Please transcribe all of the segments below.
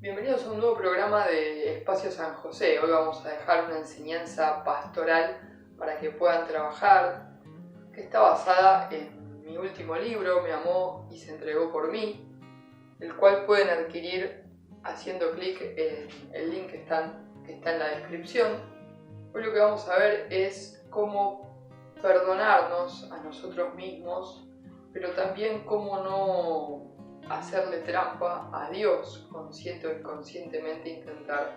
Bienvenidos a un nuevo programa de Espacio San José. Hoy vamos a dejar una enseñanza pastoral para que puedan trabajar, que está basada en mi último libro, Me amó y se entregó por mí, el cual pueden adquirir haciendo clic en el link que está en la descripción. Hoy lo que vamos a ver es cómo perdonarnos a nosotros mismos, pero también cómo no hacerle trampa a Dios, consciente o inconscientemente intentar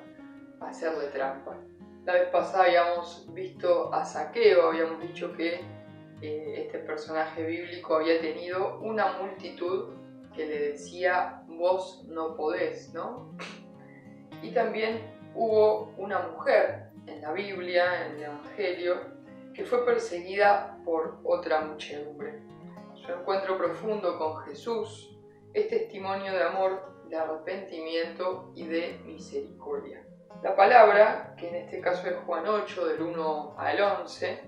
hacerle trampa. La vez pasada habíamos visto a Zaqueo, habíamos dicho que este personaje bíblico había tenido una multitud que le decía vos no podés, ¿no? Y también hubo una mujer en la Biblia, en el Evangelio, que fue perseguida por otra muchedumbre. Su encuentro profundo con Jesús es testimonio de amor, de arrepentimiento y de misericordia. La palabra, que en este caso es Juan 8, del 1 al 11,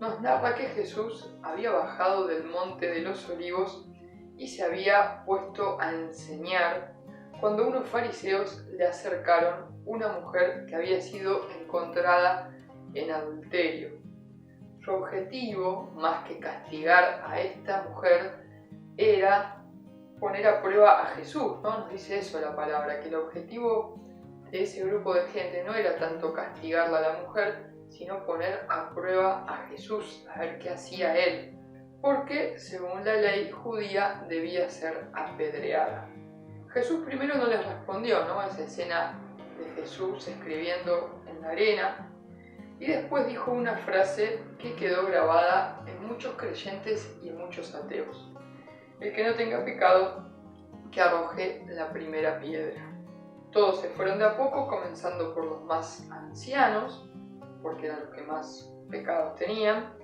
nos narra que Jesús había bajado del monte de los olivos y se había puesto a enseñar cuando unos fariseos le acercaron una mujer que había sido encontrada en adulterio. Su objetivo, más que castigar a esta mujer, era poner a prueba a Jesús, ¿no? Nos dice eso la palabra, que el objetivo de ese grupo de gente no era tanto castigarla a la mujer, sino poner a prueba a Jesús, a ver qué hacía él, porque según la ley judía debía ser apedreada. Jesús primero no les respondió, ¿no? Esa escena de Jesús escribiendo en la arena, y después dijo una frase que quedó grabada en muchos creyentes y en muchos ateos. El que no tenga pecado, que arroje la primera piedra. Todos se fueron de a poco, comenzando por los más ancianos, porque eran los que más pecados tenían,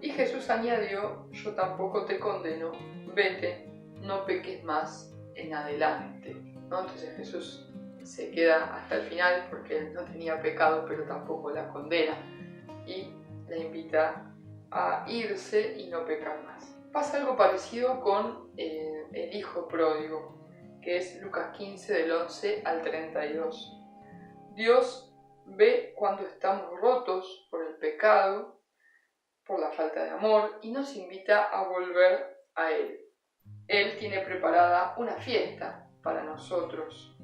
y Jesús añadió, yo tampoco te condeno, vete, no peques más en adelante, ¿no? Entonces Jesús se queda hasta el final porque él no tenía pecado, pero tampoco la condena, y la invita a irse y no pecar más. Pasa algo parecido con el hijo pródigo, que es Lucas 15 del 11 al 32. Dios ve cuando estamos rotos por el pecado, por la falta de amor, y nos invita a volver a Él. Él tiene preparada una fiesta para nosotros.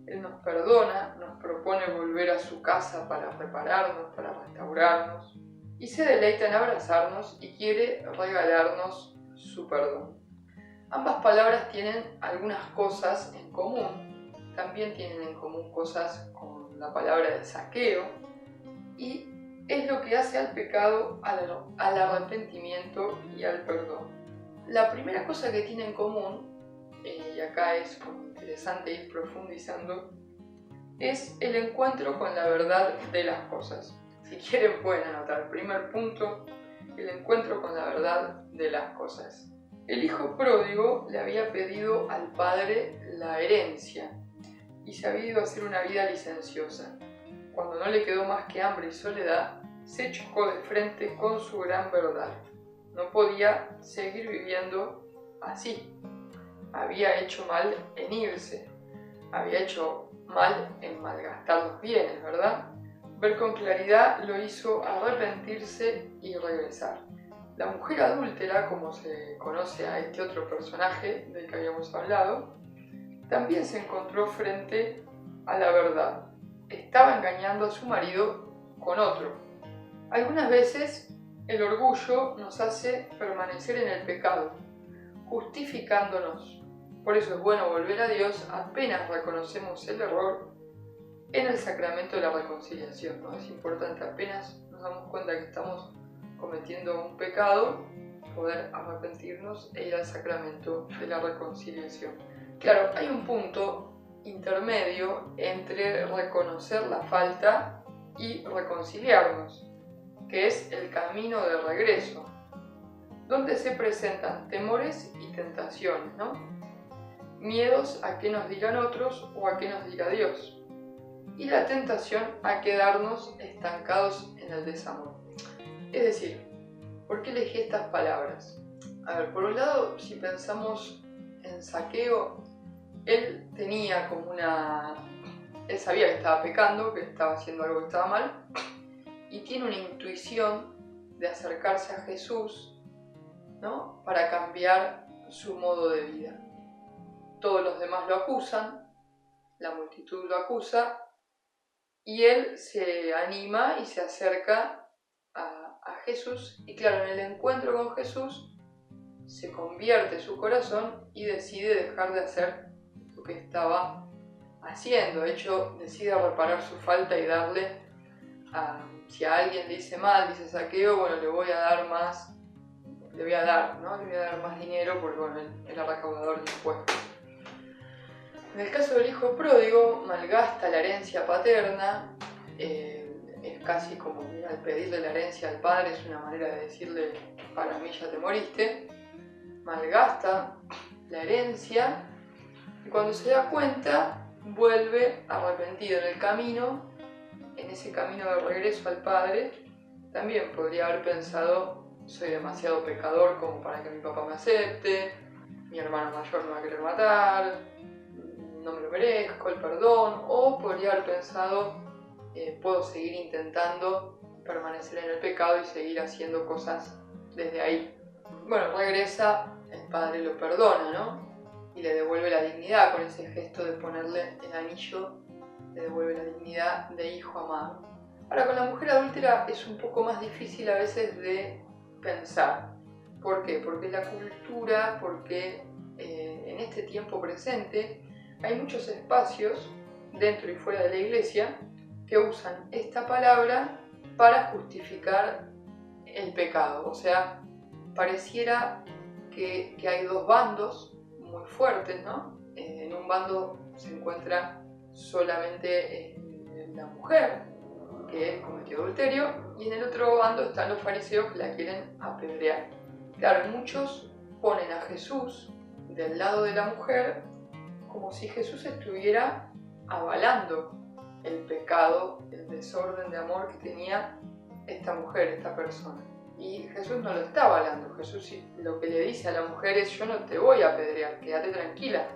Él nos perdona, nos propone volver a su casa para repararnos, para restaurarnos, y se deleita en abrazarnos y quiere regalarnos su perdón. Ambas palabras tienen algunas cosas en común, también tienen en común cosas con la palabra de Zaqueo, y es lo que hace al pecado, al arrepentimiento y al perdón. La primera cosa que tiene en común, y acá es interesante ir profundizando, es el encuentro con la verdad de las cosas. Si quieren pueden anotar. Primer punto, el encuentro con la verdad de las cosas. El hijo pródigo le había pedido al padre la herencia y se había ido a hacer una vida licenciosa. Cuando no le quedó más que hambre y soledad, se chocó de frente con su gran verdad. No podía seguir viviendo así. Había hecho mal en irse, había hecho mal en malgastar los bienes, ¿verdad? Ver con claridad lo hizo arrepentirse y regresar. La mujer adúltera, como se conoce a este otro personaje del que habíamos hablado, también se encontró frente a la verdad. Estaba engañando a su marido con otro. Algunas veces el orgullo nos hace permanecer en el pecado, justificándonos. Por eso es bueno volver a Dios apenas reconocemos el error en el sacramento de la reconciliación, ¿no? Es importante apenas nos damos cuenta que estamos cometiendo un pecado, poder arrepentirnos e ir al sacramento de la reconciliación. Claro, hay un punto intermedio entre reconocer la falta y reconciliarnos, que es el camino de regreso, donde se presentan temores y tentaciones, ¿no? Miedos a qué nos digan otros o a qué nos diga Dios. Y la tentación a quedarnos estancados en el desamor. Es decir, ¿por qué elegí estas palabras? A ver, por un lado, si pensamos en Zaqueo, él tenía como una Él sabía que estaba pecando, que estaba haciendo algo que estaba mal, y tiene una intuición de acercarse a Jesús, ¿no? Para cambiar su modo de vida. Todos los demás lo acusan, la multitud lo acusa, y él se anima y se acerca a Jesús, y claro, en el encuentro con Jesús se convierte su corazón y decide dejar de hacer lo que estaba haciendo. De hecho, decide reparar su falta y darle si a alguien le dice mal, dice Zaqueo, bueno, le voy a dar más, le voy a dar más dinero porque bueno, él era recaudador de impuestos. En el caso del hijo pródigo, malgasta la herencia paterna, es casi como al pedirle la herencia al padre, es una manera de decirle, para mí ya te moriste, malgasta la herencia y cuando se da cuenta vuelve arrepentido en el camino, en ese camino de regreso al padre. También podría haber pensado, soy demasiado pecador como para que mi papá me acepte, mi hermano mayor me va a querer matar, no me lo merezco, el perdón, o podría haber pensado, puedo seguir intentando permanecer en el pecado y seguir haciendo cosas desde ahí. Bueno, regresa, el padre lo perdona, ¿no? Y le devuelve la dignidad con ese gesto de ponerle el anillo, le devuelve la dignidad de hijo amado. Ahora, con la mujer adúltera es un poco más difícil a veces de pensar. ¿Por qué? Porque la cultura, porque en este tiempo presente hay muchos espacios dentro y fuera de la iglesia que usan esta palabra para justificar el pecado. O sea, pareciera que hay dos bandos muy fuertes, ¿no? En un bando se encuentra solamente la mujer que cometió adulterio y en el otro bando están los fariseos que la quieren apedrear. Claro, muchos ponen a Jesús del lado de la mujer como si Jesús estuviera avalando el pecado, el desorden de amor que tenía esta mujer, esta persona. Y Jesús no lo está avalando. Jesús lo que le dice a la mujer es: yo no te voy a apedrear, quédate tranquila,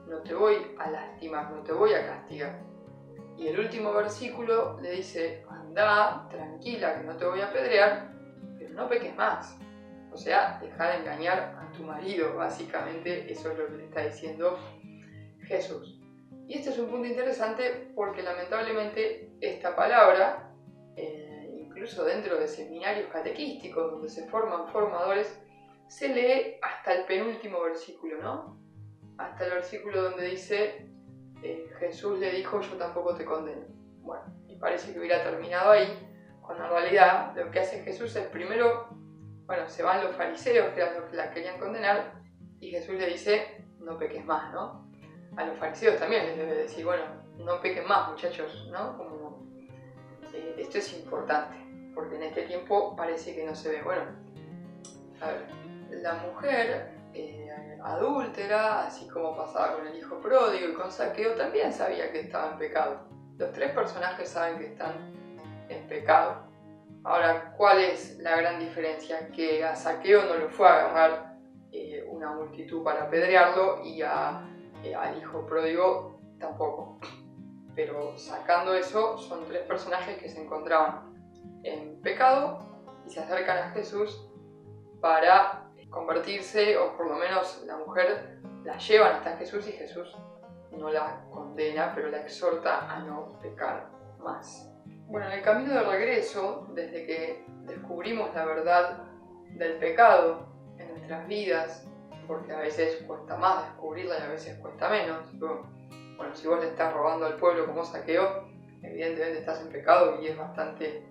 no te voy a lastimar, no te voy a castigar. Y el último versículo le dice: andá tranquila, que no te voy a apedrear, pero no peques más. O sea, deja de engañar a tu marido, básicamente eso es lo que le está diciendo Jesús. Y este es un punto interesante porque lamentablemente esta palabra, incluso dentro de seminarios catequísticos donde se forman formadores, se lee hasta el penúltimo versículo, ¿no? Hasta el versículo donde dice, Jesús le dijo, yo tampoco te condeno. Bueno, y parece que hubiera terminado ahí, cuando en realidad lo que hace Jesús es primero, bueno, se van los fariseos, que eran los que la querían condenar, y Jesús le dice, no peques más, ¿no? A los fariseos también les debe decir, bueno, no pequen más, muchachos, ¿no? Como, esto es importante, porque en este tiempo parece que no se ve. Bueno, a ver, la mujer adúltera, así como pasaba con el hijo pródigo y con Zaqueo, también sabía que estaba en pecado. Los tres personajes saben que están en pecado. Ahora, ¿cuál es la gran diferencia? Que a Zaqueo no lo fue a agarrar una multitud para apedrearlo y al hijo pródigo tampoco. Pero sacando eso, son tres personajes que se encontraban en pecado y se acercan a Jesús para convertirse, o por lo menos la mujer la llevan hasta Jesús y Jesús no la condena, pero la exhorta a no pecar más. Bueno, en el camino de regreso, desde que descubrimos la verdad del pecado en nuestras vidas, porque a veces cuesta más descubrirla y a veces cuesta menos. Bueno, si vos le estás robando al pueblo como Zaqueo, evidentemente estás en pecado y es bastante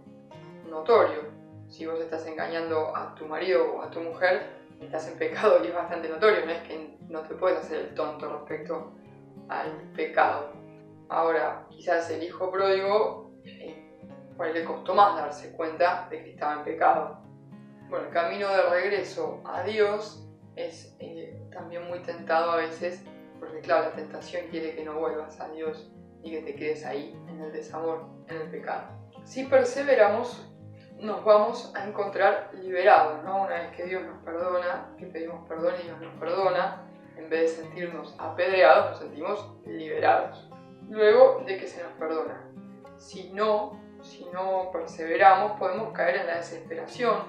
notorio. Si vos estás engañando a tu marido o a tu mujer, estás en pecado y es bastante notorio. No es que no te puedes hacer el tonto respecto al pecado. Ahora, quizás el hijo pródigo, por ahí le costó más darse cuenta de que estaba en pecado. Bueno, el camino de regreso a Dios es también muy tentado a veces, porque claro, la tentación quiere que no vuelvas a Dios y que te quedes ahí, en el desamor, en el pecado. Si perseveramos, nos vamos a encontrar liberados, ¿no? Una vez que Dios nos perdona, que pedimos perdón y Dios nos perdona, en vez de sentirnos apedreados, nos sentimos liberados. luego de que se nos perdona. Si no perseveramos, podemos caer en la desesperación,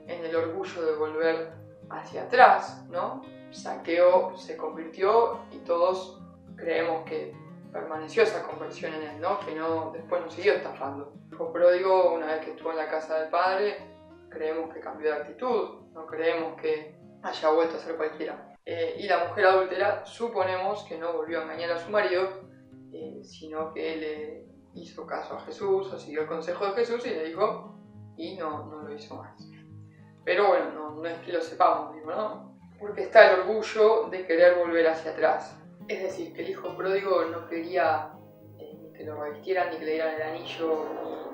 en el orgullo de volver hacia atrás, ¿no? Saqueo se convirtió y todos creemos que permaneció esa conversión en él, ¿no? Que después no siguió estafando. El hijo pródigo, una vez que estuvo en la casa del padre, creemos que cambió de actitud, no creemos que haya vuelto a ser cualquiera. Y la mujer adúltera suponemos que no volvió a engañar a su marido, sino que le hizo caso a Jesús, o siguió el consejo de Jesús y le dijo, y no lo hizo más. Pero bueno, no es que lo sepamos, digo, ¿no? Porque está el orgullo de querer volver hacia atrás. Es decir, que el hijo pródigo no quería ni que lo revistieran, ni que le dieran el anillo,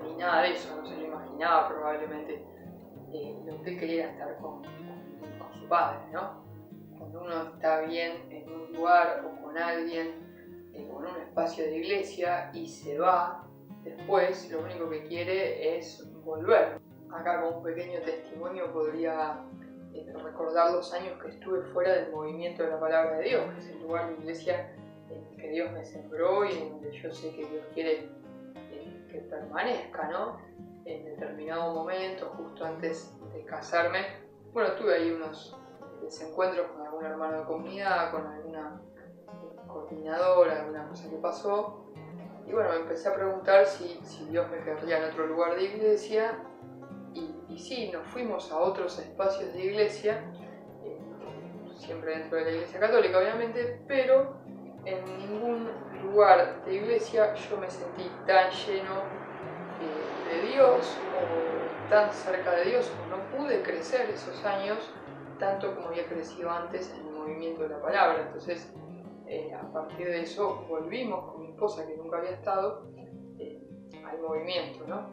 ni nada de eso, no se lo imaginaba probablemente. Lo que él quería era estar con su padre, ¿no? Cuando uno está bien en un lugar o con alguien, o en un espacio de iglesia y se va, después lo único que quiere es volver. Acá con un pequeño testimonio podría recordar los años que estuve fuera del movimiento de la palabra de Dios, que es el lugar de iglesia en el que Dios me sembró y en donde yo sé que Dios quiere que permanezca, ¿no? En determinado momento, justo antes de casarme, bueno, tuve ahí unos desencuentros con algún hermano de comunidad, con alguna coordinadora, alguna cosa que pasó, y bueno, me empecé a preguntar si Dios me querría en otro lugar de iglesia, y sí, nos fuimos a otros espacios de iglesia, siempre dentro de la iglesia católica obviamente, pero en ningún lugar de iglesia yo me sentí tan lleno de Dios o tan cerca de Dios, o no pude crecer esos años tanto como había crecido antes en el movimiento de la palabra. Entonces a partir de eso volvimos con mi esposa, que nunca había estado, al movimiento, ¿no?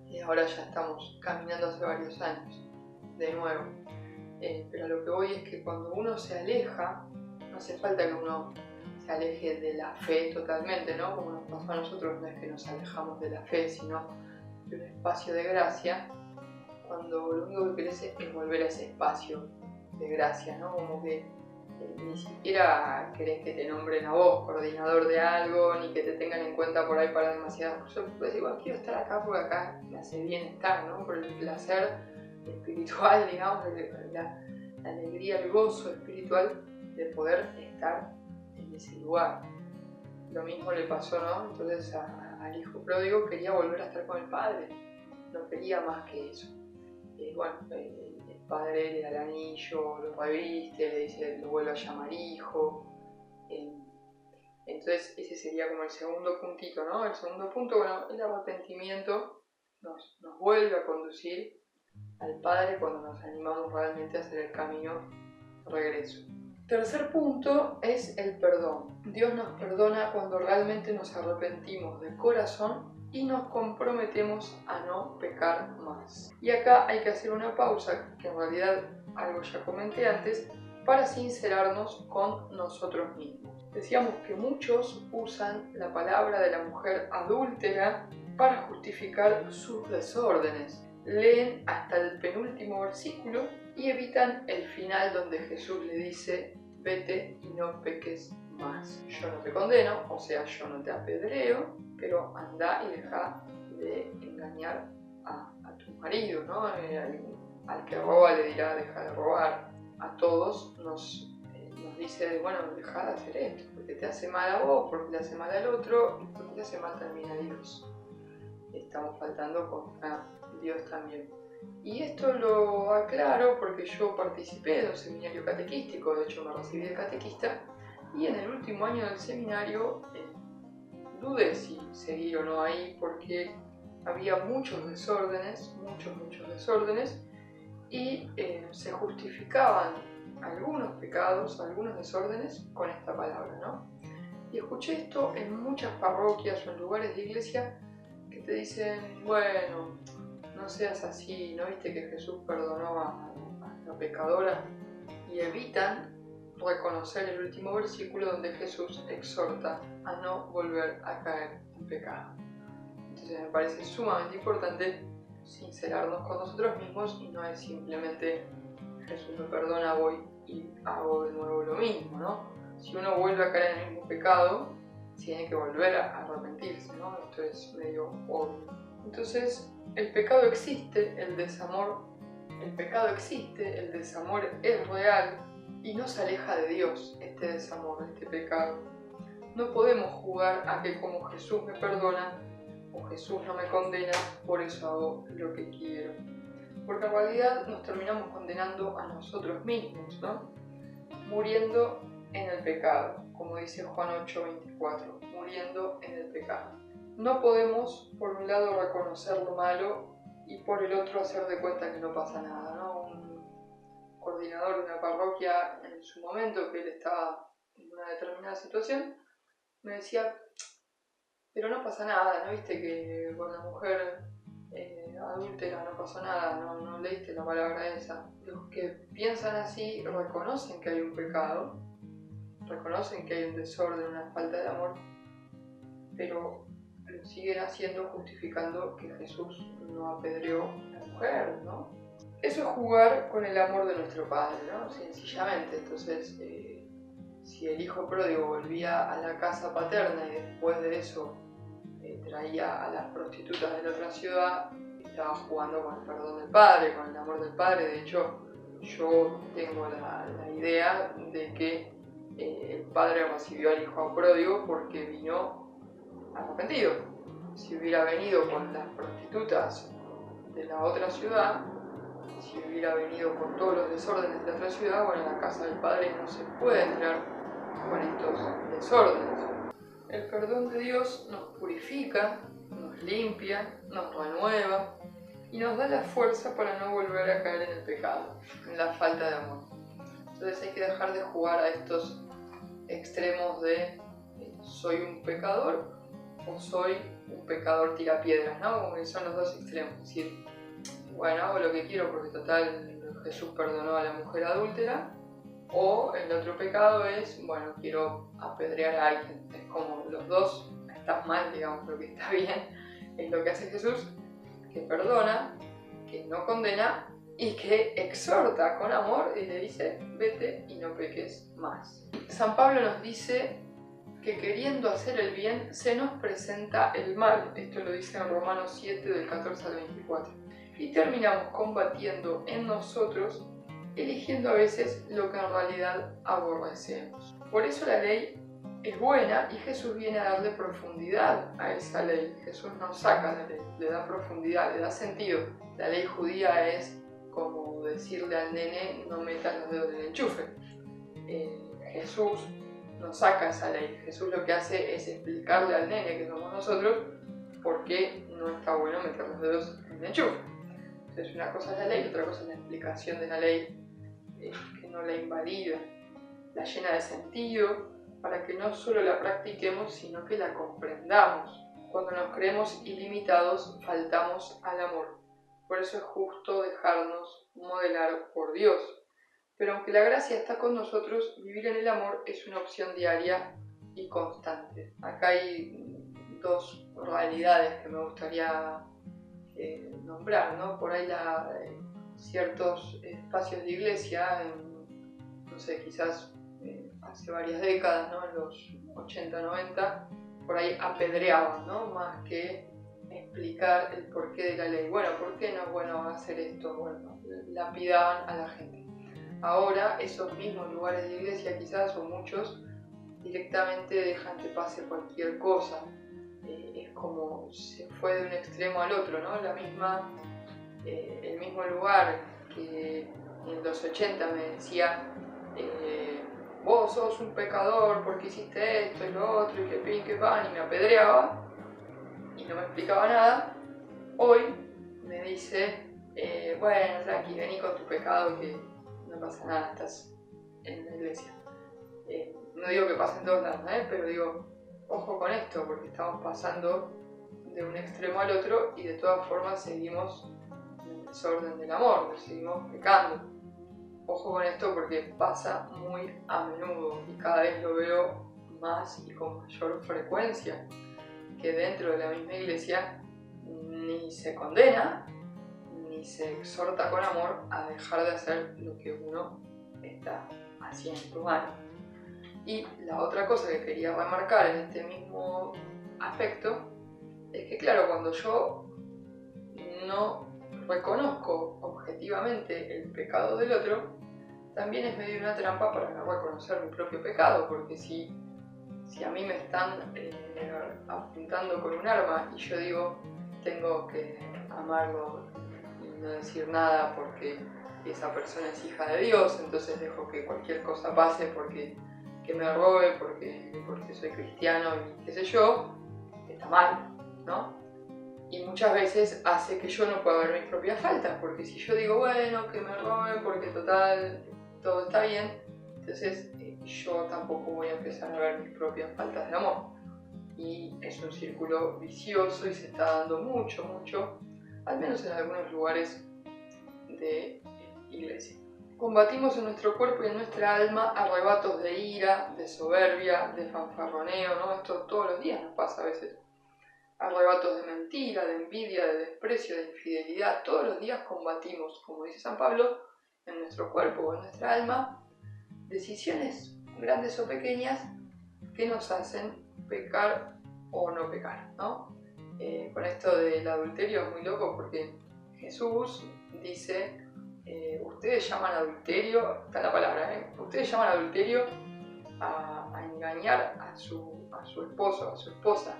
Y ahora ya estamos caminando hace varios años de nuevo. Pero a lo que voy es que cuando uno se aleja, no hace falta que uno se aleje de la fe totalmente, ¿no? Como nos pasó a nosotros, no es que nos alejamos de la fe, sino de un espacio de gracia, cuando lo único que querés es volver a ese espacio de gracia, ¿no? Como que ni siquiera querés que te nombren a vos coordinador de algo, ni que te tengan en cuenta por ahí para demasiadas cosas. Pues igual quiero estar acá porque acá me hace bien estar, ¿no? Por el placer espiritual, digamos, la alegría, el gozo espiritual de poder estar en ese lugar. Lo mismo le pasó, ¿no? Entonces al hijo pródigo quería volver a estar con el padre, no quería más que eso. Bueno, el padre le da el anillo, lo reviste, le dice, lo vuelve a llamar hijo. Entonces ese sería como el segundo puntito, ¿no? El segundo punto, bueno, el arrepentimiento nos vuelve a conducir al Padre cuando nos animamos realmente a hacer el camino de regreso. Tercer punto es el perdón. Dios nos perdona cuando realmente nos arrepentimos de corazón y nos comprometemos a no pecar más. Y acá hay que hacer una pausa, que en realidad algo ya comenté antes, para sincerarnos con nosotros mismos. Decíamos que muchos usan la palabra de la mujer adúltera para justificar sus desórdenes. Leen hasta el penúltimo versículo y evitan el final donde Jesús le dice, vete y no peques más. Yo no te condeno, o sea, yo no te apedreo, pero anda y deja de engañar a tu marido, ¿no? Al que roba le dirá, deja de robar. A todos nos dice, bueno, deja de hacer esto, porque te hace mal a vos, porque le hace mal al otro, y porque te hace mal también a Dios. Estamos faltando contra Dios también. Y esto lo aclaro porque yo participé de un seminario catequístico, de hecho me recibí de catequista, y en el último año del seminario dudé si seguir o no ahí, porque había muchos desórdenes, y se justificaban algunos pecados, algunos desórdenes con esta palabra, ¿no? Y escuché esto en muchas parroquias o en lugares de iglesia que te dicen, bueno, no seas así, ¿no viste que Jesús perdonó a la pecadora? Y evitan reconocer el último versículo donde Jesús exhorta a no volver a caer en pecado. Entonces me parece sumamente importante sincerarnos con nosotros mismos y no es simplemente Jesús me perdona, voy y hago de nuevo lo mismo, ¿no? Si uno vuelve a caer en el mismo pecado, tiene que volver a arrepentirse, ¿no? Esto es medio obvio. Entonces, el pecado existe, el desamor es real y no se aleja de Dios este desamor, este pecado. No podemos jugar a que como Jesús me perdona o Jesús no me condena, por eso hago lo que quiero. Porque en realidad nos terminamos condenando a nosotros mismos, ¿no? Muriendo en el pecado, como dice Juan 8:24, muriendo en el pecado. No podemos, por un lado, reconocer lo malo y por el otro hacer de cuenta que no pasa nada, ¿no? Un coordinador de una parroquia en su momento, que él estaba en una determinada situación, me decía, pero no pasa nada, ¿no viste que con la mujer adúltera no pasó nada, no leíste la palabra esa? Los que piensan así reconocen que hay un pecado, reconocen que hay un desorden, una falta de amor, pero lo siguen haciendo justificando que Jesús no apedreó a la mujer, ¿no? Eso es jugar con el amor de nuestro Padre, ¿no? Sencillamente. Entonces, si el hijo pródigo volvía a la casa paterna y después de eso traía a las prostitutas de la otra ciudad, estaba jugando con el perdón del padre, con el amor del padre. De hecho, yo tengo la idea de que el padre recibió al hijo pródigo porque vino arrepentido. Si hubiera venido con las prostitutas de la otra ciudad, si hubiera venido con todos los desórdenes de la otra ciudad, bueno, en la casa del padre no se puede entrar con estos desórdenes. El perdón de Dios nos purifica, nos limpia, nos renueva y nos da la fuerza para no volver a caer en el pecado, en la falta de amor. Entonces hay que dejar de jugar a estos extremos de soy un pecador o soy un pecador tirapiedras, ¿no? Como que son los dos extremos. Es decir, bueno, hago lo que quiero porque total Jesús perdonó a la mujer adúltera. O el otro pecado es, bueno, quiero apedrear a alguien. Es como los dos, estás mal, digamos, lo que está bien es lo que hace Jesús, que perdona, que no condena y que exhorta con amor y le dice, vete y no peques más. San Pablo nos dice que queriendo hacer el bien se nos presenta el mal. Esto lo dice en Romanos 7 del 14 al 24. Y terminamos combatiendo en nosotros, eligiendo a veces lo que en realidad aborrecemos. Por eso la ley es buena y Jesús viene a darle profundidad a esa ley. Jesús no saca la ley, le da profundidad, le da sentido. La ley judía es como decirle al nene no metas los dedos en el enchufe. Jesús no saca esa ley. Jesús lo que hace es explicarle al nene, que somos nosotros, por qué no está bueno meter los dedos en el enchufe. Entonces una cosa es la ley, otra cosa es la explicación de la ley, que no la invalida, la llena de sentido, para que no solo la practiquemos, sino que la comprendamos. Cuando nos creemos ilimitados, faltamos al amor. Por eso es justo dejarnos modelar por Dios. Pero aunque la gracia está con nosotros, vivir en el amor es una opción diaria y constante. Acá hay dos realidades que me gustaría nombrar, ¿no? Por ahí ciertos espacios de iglesia, no sé, quizás hace varias décadas, ¿no? En los 80, 90, por ahí apedreaban, ¿no? Más que explicar el porqué de la ley. Bueno, ¿por qué no es bueno hacer esto? Bueno, lapidaban a la gente. Ahora esos mismos lugares de iglesia, quizás, o muchos, directamente dejan que pase cualquier cosa. Es como se fue de un extremo al otro, ¿no? El mismo lugar que en los 80 me decía vos sos un pecador porque hiciste esto y lo otro y que pin, que pan, y me apedreaba y no me explicaba nada. Hoy me dice bueno, tranqui, vení con tu pecado que no pasa nada, estás en la iglesia. No digo que pase en todos lados, pero digo, ojo con esto, porque estamos pasando de un extremo al otro y de todas formas seguimos en el desorden del amor, seguimos pecando. Ojo con esto porque pasa muy a menudo y cada vez lo veo más y con mayor frecuencia, que dentro de la misma iglesia ni se condena ni se exhorta con amor a dejar de hacer lo que uno está haciendo mal. Y la otra cosa que quería remarcar en este mismo aspecto es que, claro, cuando yo no reconozco objetivamente el pecado del otro, también es medio una trampa para no reconocer mi propio pecado, porque si a mí me están apuntando con un arma y yo digo tengo que amarlo y no decir nada porque esa persona es hija de Dios, entonces dejo que cualquier cosa pase porque que me robe, porque soy cristiano y qué sé yo, está mal, ¿no? Y muchas veces hace que yo no pueda ver mis propias faltas, porque si yo digo, bueno, que me roben porque total, todo está bien, entonces yo tampoco voy a empezar a ver mis propias faltas de amor. Y es un círculo vicioso y se está dando mucho, al menos en algunos lugares de iglesia. Combatimos en nuestro cuerpo y en nuestra alma arrebatos de ira, de soberbia, de fanfarroneo, ¿no? Esto todos los días nos pasa a veces. Arrebatos de mentira, de envidia, de desprecio, de infidelidad. Todos los días combatimos, como dice San Pablo, en nuestro cuerpo o en nuestra alma, decisiones grandes o pequeñas que nos hacen pecar o no pecar, ¿no? Con esto del adulterio es muy loco porque Jesús dice, ustedes llaman adulterio, está la palabra, ustedes llaman adulterio a engañar a su esposo, a su esposa.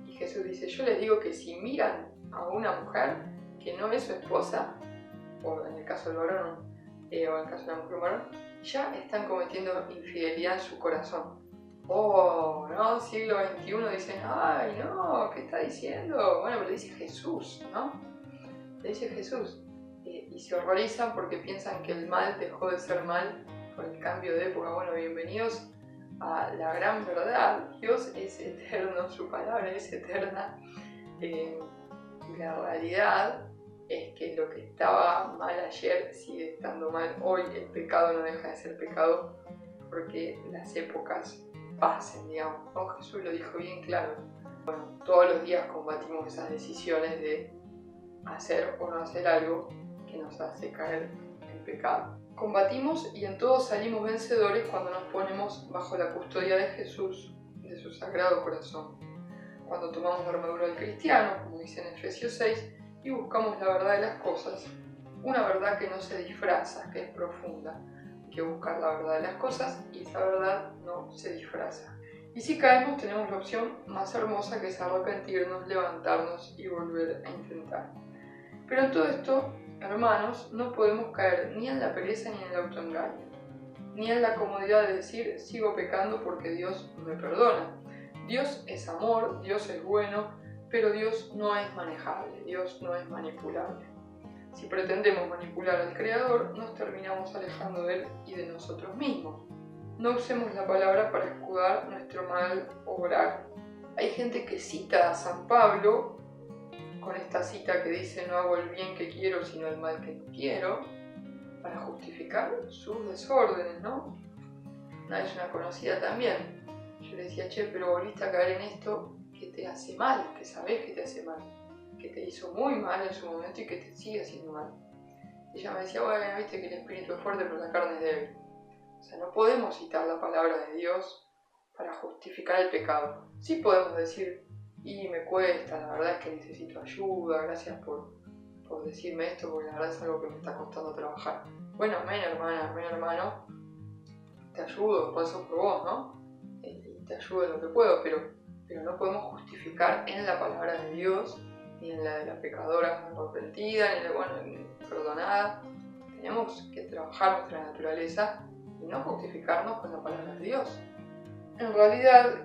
Y Jesús dice, yo les digo que si miran a una mujer que no es su esposa, o en el caso del varón, o en el caso de la mujer varón, ya están cometiendo infidelidad en su corazón. Oh, ¿no? Siglo XXI dicen, ay, no, ¿qué está diciendo? Bueno, pero lo dice Jesús, ¿no? Lo dice Jesús. Y se horrorizan porque piensan que el mal dejó de ser mal con el cambio de época. Bueno, bienvenidos a la gran verdad. Dios es eterno, su palabra es eterna. Y la realidad es que lo que estaba mal ayer sigue estando mal hoy. El pecado no deja de ser pecado porque las épocas pasen, digamos, ¿no? Jesús lo dijo bien claro. Bueno, todos los días combatimos esas decisiones de hacer o no hacer algo que nos hace caer en pecado. Combatimos y en todo salimos vencedores cuando nos ponemos bajo la custodia de Jesús, de su sagrado corazón. Cuando tomamos la armadura del cristiano, como dice en Efesios 6, y buscamos la verdad de las cosas, una verdad que no se disfraza, que es profunda. Hay que buscar la verdad de las cosas y esa verdad no se disfraza. Y si caemos tenemos la opción más hermosa que es arrepentirnos, levantarnos y volver a intentar. Pero en todo esto, hermanos, no podemos caer ni en la pereza ni en el autoengaño, ni en la comodidad de decir sigo pecando porque Dios me perdona. Dios es amor, Dios es bueno, pero Dios no es manejable, Dios no es manipulable. Si pretendemos manipular al Creador, nos terminamos alejando de Él y de nosotros mismos. No usemos la palabra para escudar nuestro mal obrar. Hay gente que cita a San Pablo con esta cita que dice no hago el bien que quiero sino el mal que no quiero, para justificar sus desórdenes, ¿no? Una vez una conocida también, yo le decía, che, pero volviste a caer en esto que te hace mal, que sabés que te hace mal, que te hizo muy mal en su momento y que te sigue haciendo mal. Y ella me decía, bueno, viste que el espíritu es fuerte pero la carne es débil. O sea, no podemos citar la palabra de Dios para justificar el pecado. Sí podemos decir, y me cuesta, la verdad es que necesito ayuda, gracias por decirme esto, porque la verdad es algo que me está costando trabajar. Bueno, amén hermana, amén hermano, te ayudo, paso por vos, ¿no? Te ayudo en lo que puedo, pero no podemos justificar en la palabra de Dios, ni en la de la pecadora arrepentida, ni en la perdonada. Tenemos que trabajar nuestra naturaleza y no justificarnos con la palabra de Dios. En realidad,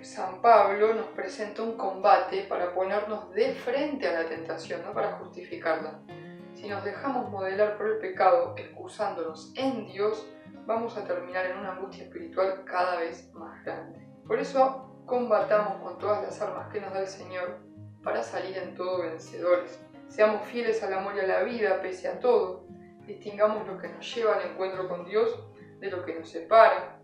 San Pablo nos presenta un combate para ponernos de frente a la tentación, no para justificarla. Si nos dejamos modelar por el pecado, excusándonos en Dios, vamos a terminar en una angustia espiritual cada vez más grande. Por eso, combatamos con todas las armas que nos da el Señor para salir en todo vencedores. Seamos fieles al amor y a la vida, pese a todo. Distingamos lo que nos lleva al encuentro con Dios de lo que nos separa.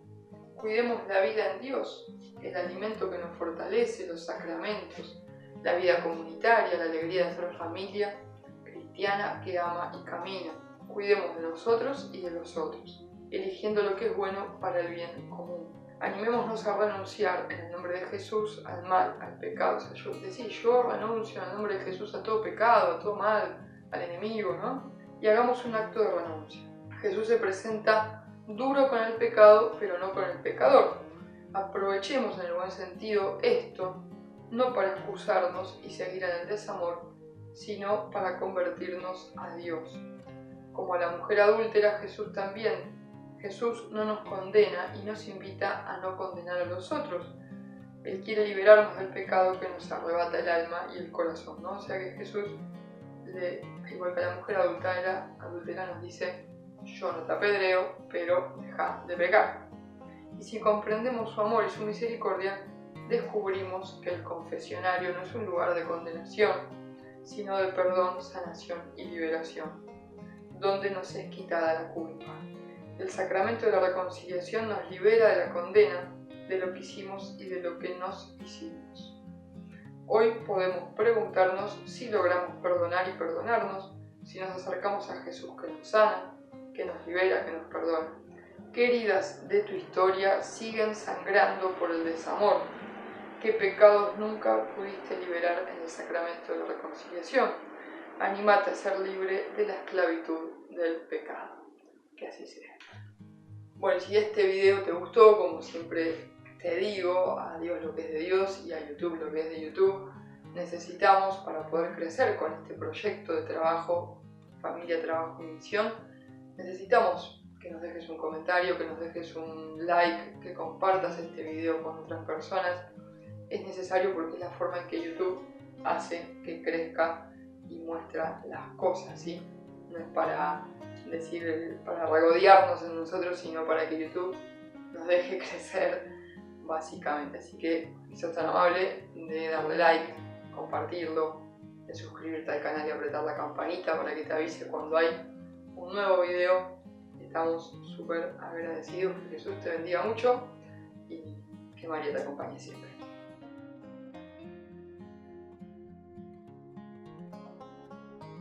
Cuidemos la vida en Dios, el alimento que nos fortalece, los sacramentos, la vida comunitaria, la alegría de ser familia cristiana que ama y camina. Cuidemos de nosotros y de los otros. eligiendo lo que es bueno para el bien común. Animémonos a renunciar en el nombre de Jesús al mal, al pecado. O sea, yo renuncio en el nombre de Jesús a todo pecado, a todo mal, al enemigo, ¿no? Y hagamos un acto de renuncia. Jesús se presenta duro con el pecado, pero no con el pecador. Aprovechemos en el buen sentido esto, no para excusarnos y seguir en el desamor, sino para convertirnos a Dios. Como a la mujer adúltera, Jesús no nos condena y nos invita a no condenar a los otros. Él quiere liberarnos del pecado que nos arrebata el alma y el corazón, ¿no? O sea que Jesús, igual que a la mujer adúltera nos dice: yo no te apedreo, pero deja de pecar. Y si comprendemos su amor y su misericordia, descubrimos que el confesionario no es un lugar de condenación, sino de perdón, sanación y liberación, donde nos es quitada la culpa. El sacramento de la reconciliación nos libera de la condena, de lo que hicimos y de lo que nos hicimos. Hoy podemos preguntarnos si logramos perdonar y perdonarnos, si nos acercamos a Jesús que nos sana, que nos libera, que nos perdona. ¿Qué heridas de tu historia siguen sangrando por el desamor? ¿Qué pecados nunca pudiste liberar en el sacramento de la reconciliación? Anímate a ser libre de la esclavitud del pecado. Que así sea. Bueno, si este video te gustó, como siempre te digo, a Dios lo que es de Dios y a YouTube lo que es de YouTube, necesitamos, para poder crecer con este proyecto de trabajo, familia, trabajo y misión, necesitamos que nos dejes un comentario, que nos dejes un like, que compartas este video con otras personas. Es necesario porque es la forma en que YouTube hace que crezca y muestra las cosas, ¿sí? No es para regodearnos en nosotros, sino para que YouTube nos deje crecer, básicamente. Así que si sos tan amable de darle like, compartirlo, de suscribirte al canal y apretar la campanita para que te avise cuando hay un nuevo video. Estamos súper agradecidos. Que Jesús te bendiga mucho y que María te acompañe siempre.